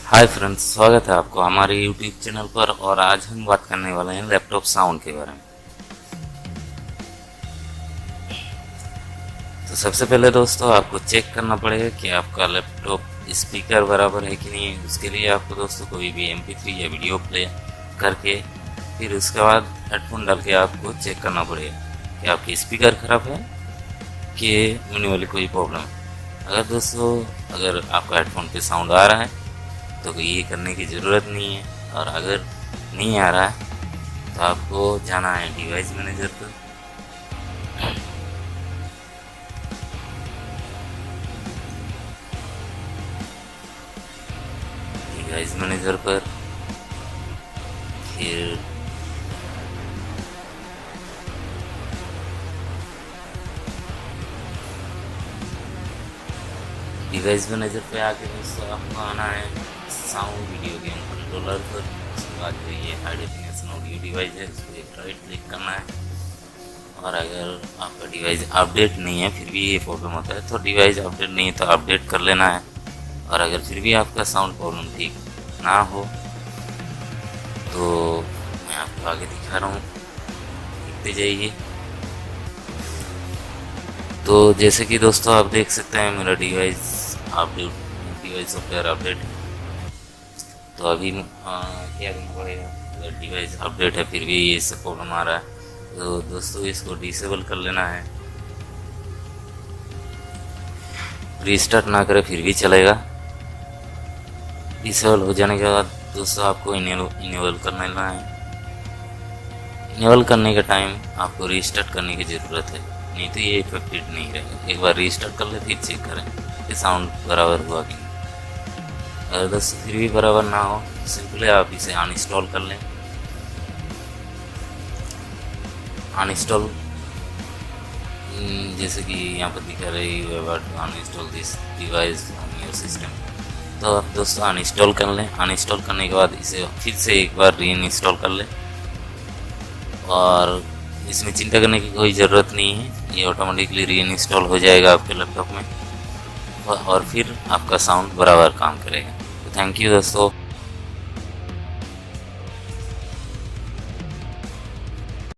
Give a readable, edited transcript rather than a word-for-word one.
Hi friends, स्वागत है आपको हमारे यूट्यूब चैनल पर। और आज हम बात करने वाले हैं लैपटॉप साउंड के बारे में। तो सबसे पहले दोस्तों आपको चेक करना पड़ेगा कि आपका लैपटॉप स्पीकर बराबर है कि नहीं है। उसके लिए आपको दोस्तों कोई भी MP3 या वीडियो प्ले करके फिर उसके बाद हेडफोन डाल के आपको चेक करना पड़ेगा कि आपकी स्पीकर खराब है कि होने वाली कोई प्रॉब्लम है। अगर आपका हेडफोन पे साउंड आ रहा है तो ये करने की ज़रूरत नहीं है। और अगर नहीं आ रहा है तो आपको जाना है डिवाइस मैनेजर पर। डिवाइस मैनेजर पर फिर डिवाइस मैनेजर पे आके दोस्तों आपको आना है साउंड वीडियो गेम कंट्रोलर पर। उसके बाद जो ये हाई डेफिनेशन ऑडियो डिवाइस है उस पर राइट क्लिक करना है। और अगर आपका डिवाइस अपडेट नहीं है फिर भी ये प्रॉब्लम होता है तो डिवाइस अपडेट नहीं है तो अपडेट कर लेना है। और अगर फिर भी आपका साउंड प्रॉब्लम ठीक ना हो तो मैं आपको आगे दिखा रहा हूँ, देखते जाइए। तो जैसे कि दोस्तों आप देख सकते हैं मेरा डिवाइस सॉफ्टवेयर अपडेट है। तो अभी क्या करना पड़ेगा, अगर डिवाइस अपडेट है फिर भी इससे प्रॉब्लम आ रहा है तो दोस्तों इसको डिसेबल कर लेना है। रीस्टार्ट ना करें फिर भी चलेगा। डिसेबल हो जाने के बाद दोस्तों आपको इनेबल कर लेना है। इनेबल करने के टाइम आपको रीस्टार्ट करने की ज़रूरत है, नहीं तो ये इफेक्टेड नहीं रहेगा। एक बार रीस्टार्ट कर ले फिर चेक करें कि साउंड बराबर हुआ कि नहीं। अगर दोस्तों फिर भी बराबर ना हो तो सिंपली आप इसे अनइंस्टॉल कर लें। अनइंस्टॉल जैसे कि यहाँ पर दिखा रही है uninstall this device on your system. तो आप दोस्तों अनइंस्टॉल कर लें। अनइंस्टॉल करने के बाद इसे फिर से एक बार री इंस्टॉल कर लें। और इसमें चिंता करने की कोई ज़रूरत नहीं है, ये ऑटोमेटिकली री इंस्टॉल हो जाएगा आपके लैपटॉप में और फिर आपका साउंड बराबर काम करेगा। तो थैंक यू दोस्तों।